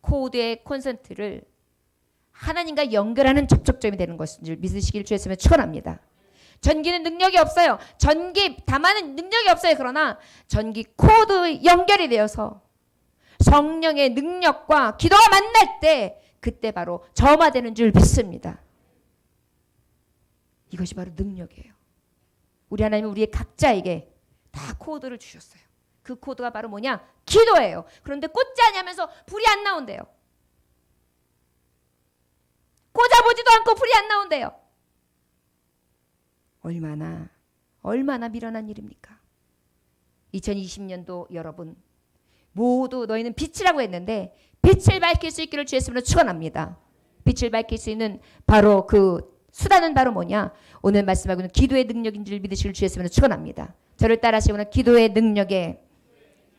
Speaker 1: 코드의 콘센트를 하나님과 연결하는 접촉점이 되는 것인 줄 믿으시길 주였으면 축원합니다. 전기는 능력이 없어요. 전기 담아는 능력이 없어요. 그러나 전기 코드 연결이 되어서 성령의 능력과 기도가 만날 때 그때 바로 점화되는 줄 믿습니다. 이것이 바로 능력이에요. 우리 하나님은 우리의 각자에게 다 코드를 주셨어요. 그 코드가 바로 뭐냐? 기도예요. 그런데 꽂지 않으면서 불이 안 나온대요. 꽂아보지도 않고 불이 안 나온대요. 얼마나 미련한 일입니까? 2020년도 여러분 모두 너희는 빛이라고 했는데 빛을 밝힐 수 있기를 주의 이름으로 축원합니다. 빛을 밝힐 수 있는 바로 그 수단은 바로 뭐냐? 오늘 말씀하고는 기도의 능력인 줄 믿으실 주의 이름으로 축원합니다. 저를 따라하시고는 기도의 능력에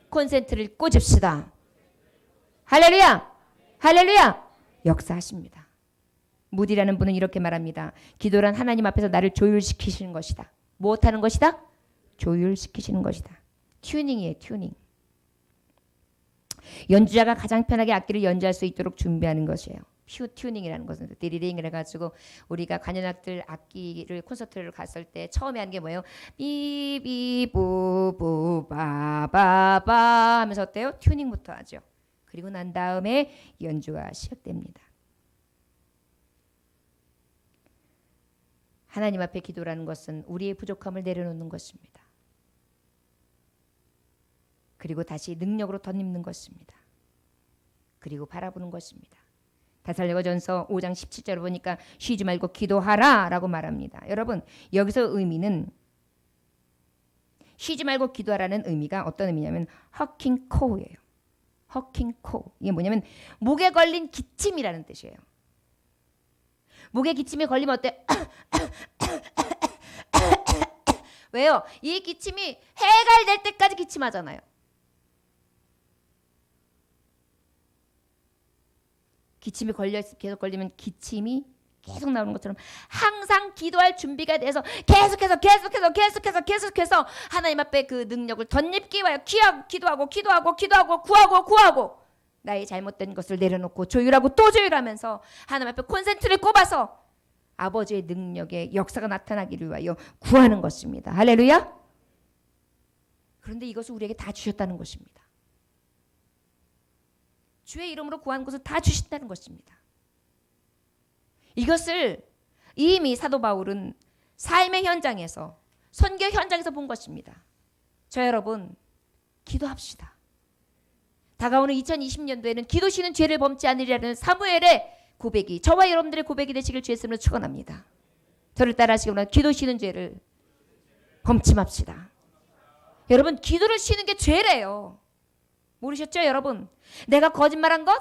Speaker 1: 콘센트를 꽂읍시다. 할렐루야! 할렐루야! 역사하십니다. 무디라는 분은 이렇게 말합니다. 기도란 하나님 앞에서 나를 조율시키시는 것이다. 무엇하는 것이다? 조율시키시는 것이다. 튜닝이에요. 튜닝. 연주자가 가장 편하게 악기를 연주할 수 있도록 준비하는 것이에요. 퓨 튜닝이라는 것은 디리링을 해가지고 우리가 관현악들 악기를 콘서트를 갔을 때 처음에 하는 게 뭐예요? 삐비부부 바바바 하면서 어때요? 튜닝부터 하죠. 그리고 난 다음에 연주가 시작됩니다. 하나님 앞에 기도라는 것은 우리의 부족함을 내려놓는 것입니다. 그리고 다시 능력으로 덧입는 것입니다. 그리고 바라보는 것입니다. 데살로니가전서 5장 17절을 보니까 쉬지 말고 기도하라 라고 말합니다. 여러분 여기서 의미는 쉬지 말고 기도하라는 의미가 어떤 의미냐면 허킹 코우예요. 허킹 코우. 이게 뭐냐면 목에 걸린 기침이라는 뜻이에요. 목에 기침이 걸리면 어때? 왜요? 이 기침이 해갈될 때까지 기침하잖아요. 기침이 계속 걸리면 기침이 계속 나오는 것처럼 항상 기도할 준비가 돼서 계속해서 하나님 앞에 그 능력을 덧입기 위하여 기도하고 구하고 나의 잘못된 것을 내려놓고 조율하고 또 조율하면서 하나님 앞에 콘센트를 꼽아서 아버지의 능력의 역사가 나타나기를 위하여 구하는 것입니다. 할렐루야. 그런데 이것을 우리에게 다 주셨다는 것입니다. 주의 이름으로 구한 것을 다 주신다는 것입니다. 이것을 이미 사도 바울은 삶의 현장에서 선교 현장에서 본 것입니다. 저 여러분 기도합시다. 다가오는 2020년도에는 기도시는 죄를 범치 않으리라는 사무엘의 고백이 저와 여러분들의 고백이 되시길 주의 이름으로 축원합니다. 저를 따라하시기 원하는 기도시는 죄를 범치 맙시다. 여러분 기도를 쉬는 게 죄래요. 모르셨죠 여러분? 내가 거짓말한 것,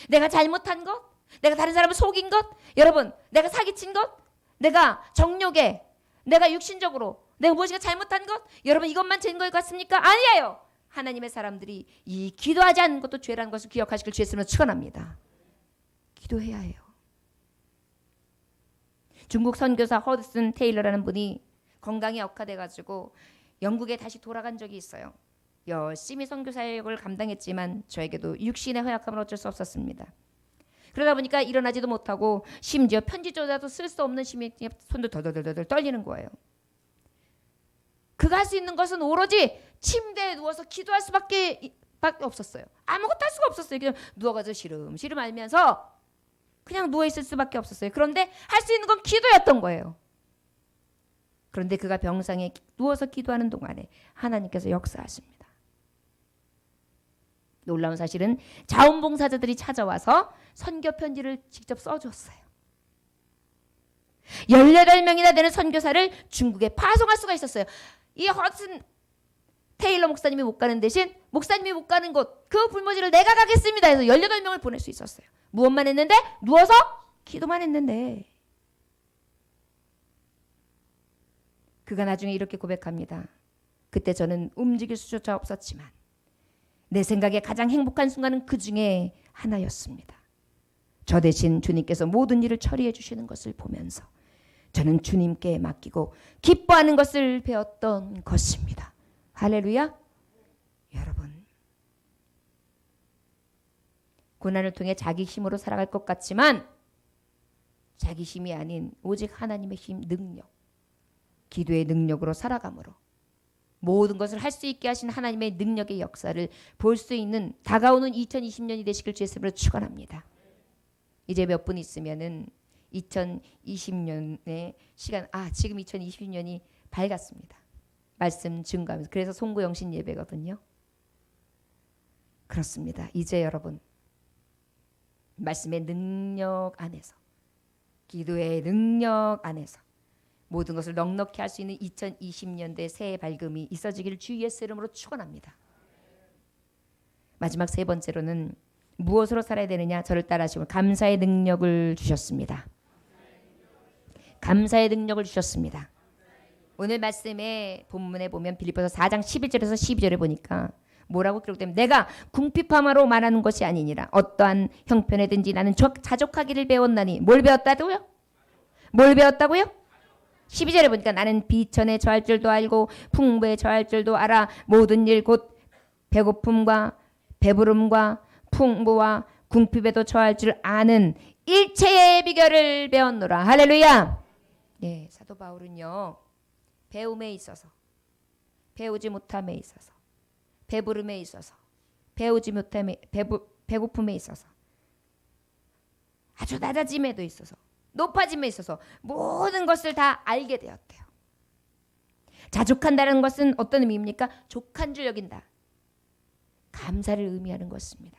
Speaker 1: 내가 잘못한 것, 내가 다른 사람을 속인 것, 여러분 내가 사기친 것, 내가 정욕에, 내가 육신적으로 내가 무엇인가 잘못한 것, 여러분 이것만 죄인 것 같습니까? 아니에요. 하나님의 사람들이 이 기도하지 않는 것도 죄라는 것을 기억하시길 주의 이름으로 축원합니다. 기도해야 해요. 중국 선교사 허드슨 테일러라는 분이 건강이 악화돼가지고 영국에 다시 돌아간 적이 있어요. 열심히 선교 사역을 감당했지만 저에게도 육신의 허약함은 어쩔 수 없었습니다. 그러다 보니까 일어나지도 못하고 심지어 편지조차도 쓸 수 없는 심히 손도 덜덜덜 떨리는 거예요. 그가 할 수 있는 것은 오로지 침대에 누워서 기도할 수밖에 없었어요. 아무것도 할 수가 없었어요. 그냥 누워가지고 시름시름 앓면서 그냥 누워있을 수밖에 없었어요. 그런데 할 수 있는 건 기도였던 거예요. 그런데 그가 병상에 누워서 기도하는 동안에 하나님께서 역사하십니다. 놀라운 사실은 자원봉사자들이 찾아와서 선교 편지를 직접 써줬어요. 18명이나 되는 선교사를 중국에 파송할 수가 있었어요. 이 허슨 테일러 목사님이 못 가는 대신 목사님이 못 가는 곳 그 불모지를 내가 가겠습니다 해서 18명을 보낼 수 있었어요. 무엇만 했는데? 누워서 기도만 했는데. 그가 나중에 이렇게 고백합니다. 그때 저는 움직일 수조차 없었지만 내 생각에 가장 행복한 순간은 그 중에 하나였습니다. 저 대신 주님께서 모든 일을 처리해 주시는 것을 보면서 저는 주님께 맡기고 기뻐하는 것을 배웠던 것입니다. 할렐루야. 여러분 고난을 통해 자기 힘으로 살아갈 것 같지만 자기 힘이 아닌 오직 하나님의 힘, 능력, 기도의 능력으로 살아감으로 모든 것을 할 수 있게 하신 하나님의 능력의 역사를 볼 수 있는 다가오는 2020년이 되시길 주의 이름으로 축원합니다. 이제 몇 분 있으면은 2020년의 시간, 지금 2020년이 밝았습니다. 말씀 증거하면서. 그래서 송구영신 예배거든요. 그렇습니다. 이제 여러분 말씀의 능력 안에서, 기도의 능력 안에서 모든 것을 넉넉히 할 수 있는 2020년대 새해 밝음이 있어지기를 주 예수 이름으로 축원합니다. 마지막 세 번째로는 무엇으로 살아야 되느냐? 저를 따라하시고 감사의 능력을 주셨습니다. 감사의 능력을 주셨습니다. 오늘 말씀의 본문에 보면 빌립보서 4장 11절에서 12절에 보니까 뭐라고 기록되면 내가 궁핍함으로 말하는 것이 아니니라 어떠한 형편에든지 나는 자족하기를 배웠나니 뭘 배웠다고요? 뭘 배웠다고요? 12절에 보니까 나는 비천에 처할 줄도 알고 풍부에 처할 줄도 알아 모든 일 곧 배고픔과 배부름과 풍부와 궁핍에도 처할 줄 아는 일체의 비결을 배웠노라. 할렐루야. 예, 사도 바울은요, 배움에 있어서, 배우지 못함에 있어서, 배부름에 있어서, 배우지 못함에, 배고픔에 있어서, 아주 낮아짐에도 있어서, 높아짐에 있어서 모든 것을 다 알게 되었대요. 자족한다는 것은 어떤 의미입니까? 족한 줄 여긴다. 감사를 의미하는 것입니다.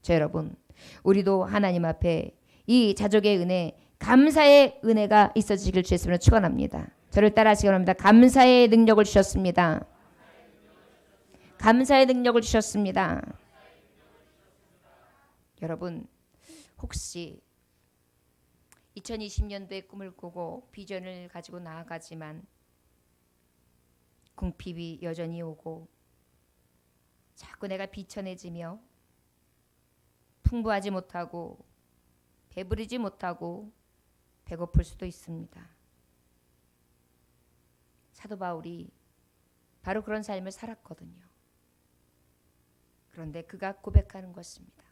Speaker 1: 저 여러분, 우리도 하나님 앞에 이 자족의 은혜, 감사의 은혜가 있어지길 주였으면 축원합니다. 저를 따라하시기 바랍니다. 감사의 능력을 주셨습니다. 감사의 능력을 주셨습니다. 여러분, 혹시 2020년도에 꿈을 꾸고 비전을 가지고 나아가지만 궁핍이 여전히 오고 자꾸 내가 비천해지며 풍부하지 못하고 배부르지 못하고 배고플 수도 있습니다. 사도 바울이 바로 그런 삶을 살았거든요. 그런데 그가 고백하는 것입니다.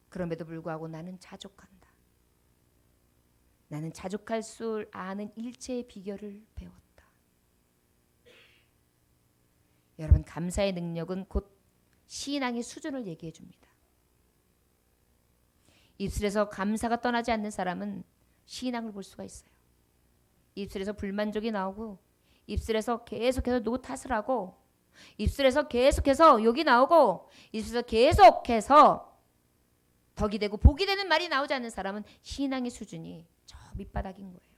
Speaker 1: 그럼에도 불구하고 나는 자족한다. 나는 자족할 줄 아는 일체의 비결을 배웠다. 여러분, 감사의 능력은 곧 신앙의 수준을 얘기해 줍니다. 입술에서 감사가 떠나지 않는 사람은 신앙을 볼 수가 있어요. 입술에서 불만족이 나오고 입술에서 계속해서 누구 탓을 하고 입술에서 계속해서 욕이 나오고 입술에서 계속해서 덕이 되고 복이 되는 말이 나오지 않는 사람은 신앙의 수준이 저 밑바닥인 거예요.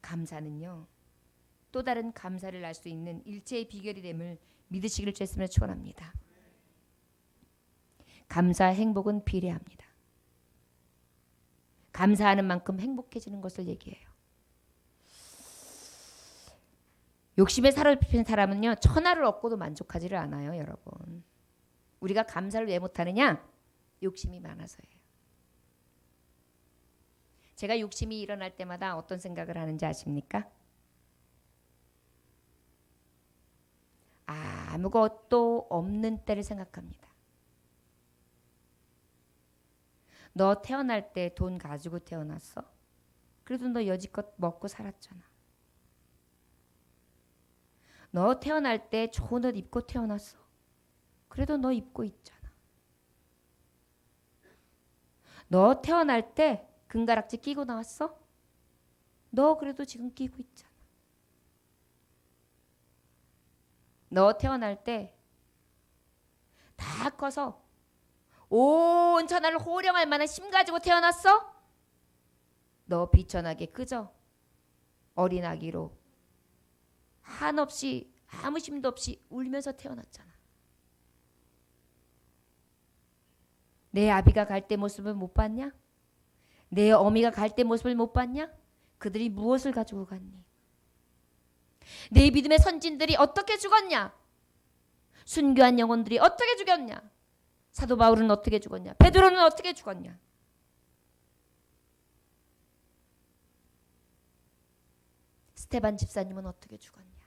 Speaker 1: 감사는요, 또 다른 감사를 알 수 있는 일체의 비결이 됨을 믿으시기를 주였으면 축원합니다. 감사, 행복은 비례합니다. 감사하는 만큼 행복해지는 것을 얘기해요. 욕심에 사로잡힌 사람은요, 천하를 얻고도 만족하지를 않아요, 여러분. 우리가 감사를 왜 못하느냐? 욕심이 많아서예요. 제가 욕심이 일어날 때마다 어떤 생각을 하는지 아십니까? 아무것도 없는 때를 생각합니다. 너 태어날 때 돈 가지고 태어났어? 그래도 너 여지껏 먹고 살았잖아. 너 태어날 때 좋은 옷 입고 태어났어? 그래도 너 입고 있잖아. 너 태어날 때 금가락지 끼고 나왔어? 너 그래도 지금 끼고 있잖아. 너 태어날 때 다 커서 온 천하를 호령할 만한 힘 가지고 태어났어? 너 비천하게 그저 어린아기로 한없이 아무 힘도 없이 울면서 태어났잖아. 내 아비가 갈 때 모습을 못 봤냐? 내 어미가 갈 때 모습을 못 봤냐? 그들이 무엇을 가지고 갔니? 내 믿음의 선진들이 어떻게 죽었냐? 순교한 영혼들이 어떻게 죽였냐? 사도 바울은 어떻게 죽었냐? 베드로는 어떻게 죽었냐? 스테반 집사님은 어떻게 죽었냐?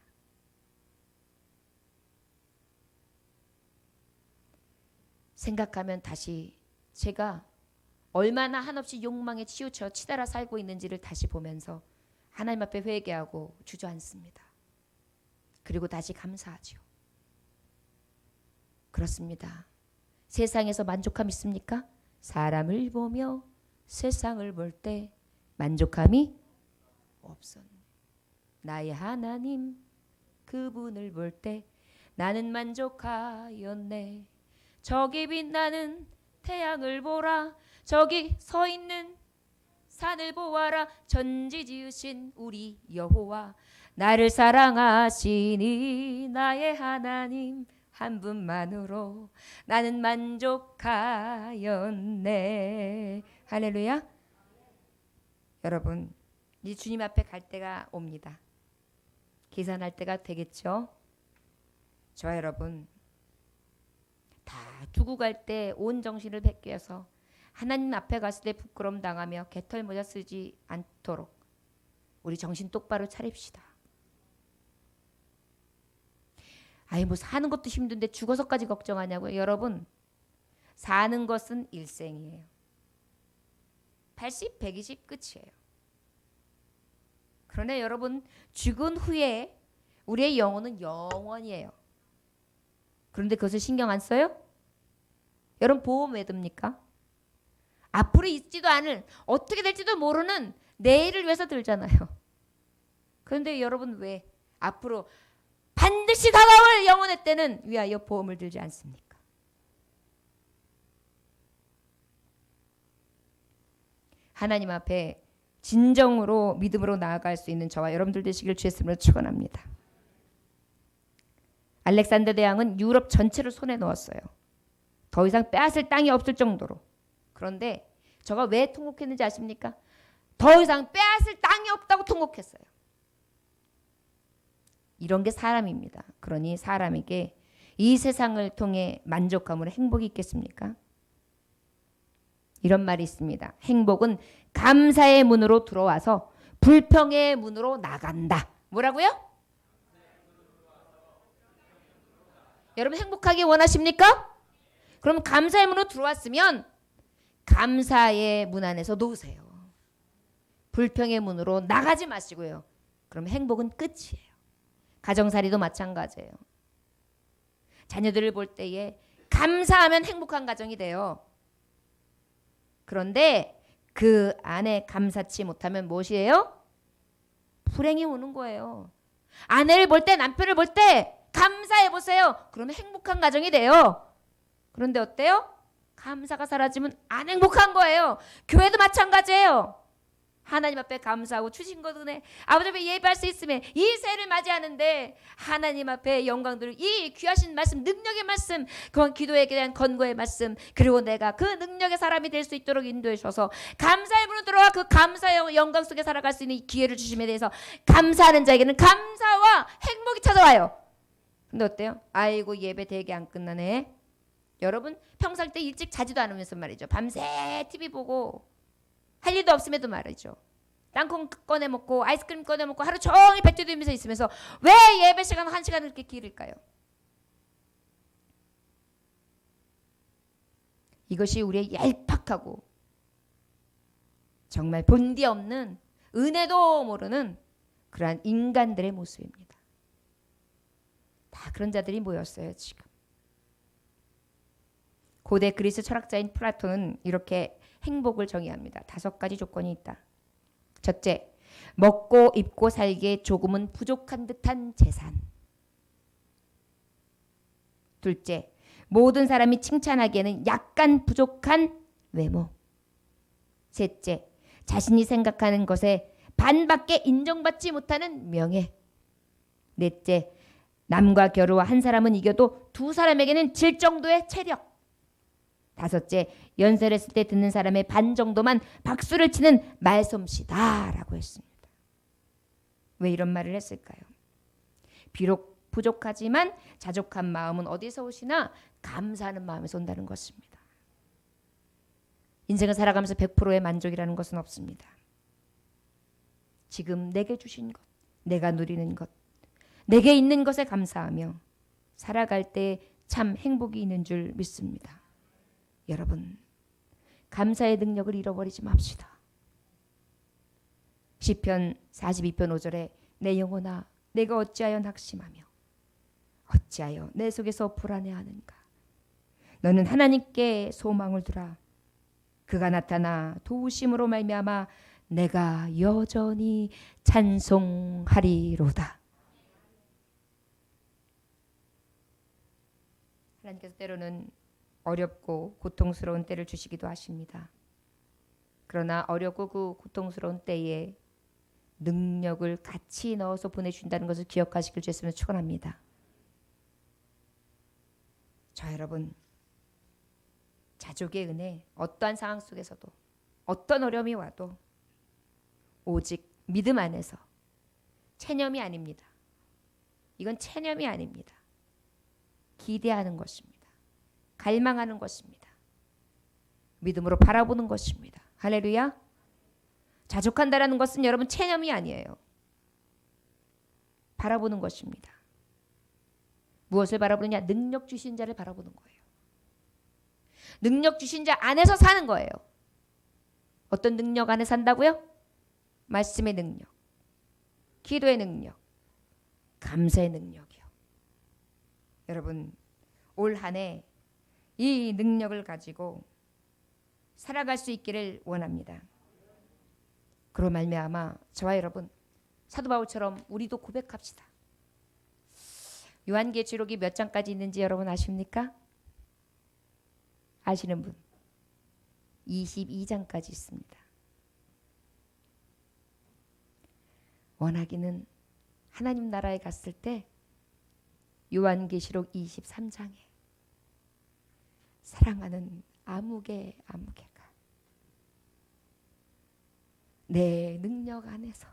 Speaker 1: 생각하면 다시 제가 얼마나 한없이 욕망에 치우쳐 치달아 살고 있는지를 다시 보면서 하나님 앞에 회개하고 주저앉습니다. 그리고 다시 감사하죠. 그렇습니다. 세상에서 만족함 있습니까? 사람을 보며 세상을 볼 때 만족함이 없었네. 나의 하나님 그분을 볼 때 나는 만족하였네. 저기 빛나는 태양을 보라. 저기 서 있는 산을 보아라. 전지 지으신 우리 여호와 나를 사랑하시니 나의 하나님 한 분만으로 나는 만족하였네. 할렐루야. 여러분, 이 주님 앞에 갈 때가 옵니다. 계산할 때가 되겠죠. 저 여러분 다 두고 갈 때 온 정신을 베껴서 하나님 앞에 갔을 때 부끄러움 당하며 개털 모자 쓰지 않도록 우리 정신 똑바로 차립시다. 아이 뭐 사는 것도 힘든데 죽어서까지 걱정하냐고요. 여러분, 사는 것은 일생이에요. 80, 120 끝이에요. 그러나 여러분, 죽은 후에 우리의 영혼은 영원이에요. 그런데 그것을 신경 안 써요? 여러분, 보험 왜 듭니까? 앞으로 있지도 않을, 어떻게 될지도 모르는 내일을 위해서 들잖아요. 그런데 여러분, 왜 앞으로 반드시 다가올 영혼의 때는 위하여 보험을 들지 않습니까? 하나님 앞에 진정으로 믿음으로 나아갈 수 있는 저와 여러분들 되시길 주의 이름으로 축원합니다. 알렉산더 대왕은 유럽 전체를 손에 넣었어요. 더 이상 빼앗을 땅이 없을 정도로. 그런데 저가 왜 통곡했는지 아십니까? 더 이상 빼앗을 땅이 없다고 통곡했어요. 이런 게 사람입니다. 그러니 사람에게 이 세상을 통해 만족함으로 행복이 있겠습니까? 이런 말이 있습니다. 행복은 감사의 문으로 들어와서 불평의 문으로 나간다. 뭐라고요? 여러분 행복하기 원하십니까? 그럼 감사의 문으로 들어왔으면 감사의 문 안에서 놓으세요. 불평의 문으로 나가지 마시고요. 그럼 행복은 끝이에요. 가정살이도 마찬가지예요. 자녀들을 볼 때에 감사하면 행복한 가정이 돼요. 그런데 그 안에 감사치 못하면 무엇이에요? 불행이 오는 거예요. 아내를 볼 때, 남편을 볼 때 감사해 보세요. 그러면 행복한 가정이 돼요. 그런데 어때요? 감사가 사라지면 안 행복한 거예요. 교회도 마찬가지예요. 하나님 앞에 감사하고 주신 것 은혜, 아버지 앞에 예배할 수 있음에 이 새해를 맞이하는데 하나님 앞에 영광들, 이 귀하신 말씀, 능력의 말씀, 그건 기도에 대한 권고의 말씀, 그리고 내가 그 능력의 사람이 될 수 있도록 인도해 주셔서 감사의 문으로 들어와 그 감사의 영광 속에 살아갈 수 있는 기회를 주심에 대해서 감사하는 자에게는 감사와 행복이 찾아와요. 근데 어때요? 아이고 예배 되게 안 끝나네. 여러분 평상 때 일찍 자지도 않으면서 말이죠. 밤새 TV 보고 할 일도 없음에도 말이죠. 땅콩 꺼내 먹고 아이스크림 꺼내 먹고 하루 종일 배 뛰면서 있으면서 왜 예배 시간 1시간을 그렇게 길을까요? 이것이 우리의 얄팍하고 정말 본디 없는 은혜도 모르는 그러한 인간들의 모습입니다. 다 그런 자들이 모였어요 지금. 고대 그리스 철학자인 플라톤은 이렇게 행복을 정의합니다. 5가지 조건이 있다. 첫째, 먹고 입고 살기에 조금은 부족한 듯한 재산. 둘째, 모든 사람이 칭찬하기에는 약간 부족한 외모. 셋째, 자신이 생각하는 것에 반밖에 인정받지 못하는 명예. 넷째, 남과 겨루어 한 사람은 이겨도 두 사람에게는 질 정도의 체력. 다섯째, 연설했을 때 듣는 사람의 반 정도만 박수를 치는 말솜씨다라고 했습니다. 왜 이런 말을 했을까요? 비록 부족하지만 자족한 마음은 어디서 오시나? 감사하는 마음에서 온다는 것입니다. 인생을 살아가면서 100%의 만족이라는 것은 없습니다. 지금 내게 주신 것, 내가 누리는 것, 내게 있는 것에 감사하며 살아갈 때 참 행복이 있는 줄 믿습니다. 여러분, 감사의 능력을 잃어버리지 맙시다. 시편 42편 5절에 내 영혼아 내가 어찌하여 낙심하며 어찌하여 내 속에서 불안해하는가. 너는 하나님께 소망을 두라. 그가 나타나 도우심으로 말미암아 내가 여전히 찬송하리로다. 하나님께서 때로는 어렵고 고통스러운 때를 주시기도 하십니다. 그러나 어렵고 그 고통스러운 때에 능력을 같이 넣어서 보내주신다는 것을 기억하시길 주였으면 축원합니다. 저 여러분, 자족의 은혜, 어떠한 상황 속에서도 어떤 어려움이 와도 오직 믿음 안에서, 체념이 아닙니다. 이건 체념이 아닙니다. 기대하는 것입니다. 갈망하는 것입니다. 믿음으로 바라보는 것입니다. 할렐루야. 자족한다라는 것은 여러분 체념이 아니에요. 바라보는 것입니다. 무엇을 바라보느냐? 능력 주신 자를 바라보는 거예요. 능력 주신 자 안에서 사는 거예요. 어떤 능력 안에 산다고요? 말씀의 능력, 기도의 능력, 감사의 능력이요. 여러분, 올 한 해 이 능력을 가지고 살아갈 수 있기를 원합니다. 그로 말미암아 저와 여러분, 사도 바울처럼 우리도 고백합시다. 요한계시록이 몇 장까지 있는지 여러분 아십니까? 아시는 분? 22장까지 있습니다. 원하기는 하나님 나라에 갔을 때 요한계시록 23장에 사랑하는 아무개가 내 능력 안에서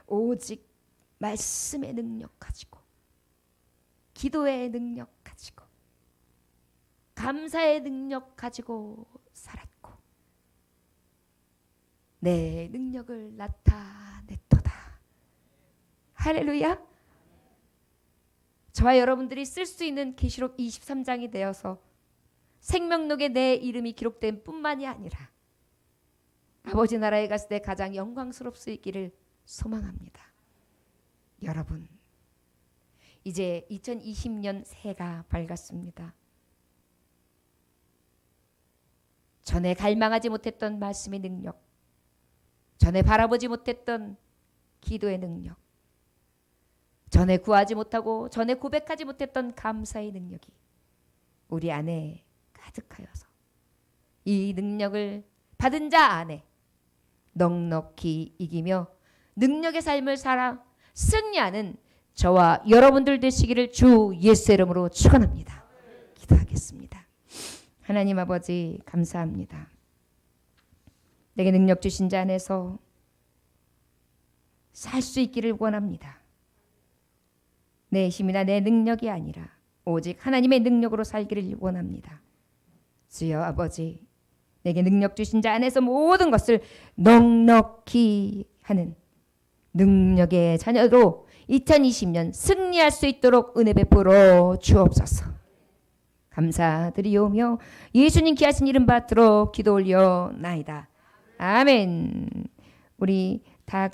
Speaker 1: 오직 말씀의 능력 가지고, 기도의 능력 가지고, 감사의 능력 가지고 살았고 내 능력을 나타냈도다. 할렐루야. 저와 여러분들이 쓸 수 있는 계시록 23장이 되어서 생명록에 내 이름이 기록된 뿐만이 아니라 아버지 나라에 갔을 때 가장 영광스럽 수 있기를 소망합니다. 여러분, 이제 2020년 새해가 밝았습니다. 전에 갈망하지 못했던 말씀의 능력, 전에 바라보지 못했던 기도의 능력, 전에 구하지 못하고 전에 고백하지 못했던 감사의 능력이 우리 안에 가득하여서 이 능력을 받은 자 안에 넉넉히 이기며 능력의 삶을 살아 승리하는 저와 여러분들 되시기를 주 예수의 이름으로 축원합니다. 기도하겠습니다. 하나님 아버지, 감사합니다. 내게 능력 주신 자 안에서 살 수 있기를 원합니다. 내 힘이나 내 능력이 아니라 오직 하나님의 능력으로 살기를 원합니다. 주여 아버지, 내게 능력 주신 자 안에서 모든 것을 넉넉히 하는 능력의 자녀로 2020년 승리할 수 있도록 은혜 베풀어 주옵소서. 감사드리오며 예수님 귀하신 이름 받들어 기도 올려 나이다. 아멘. 우리 다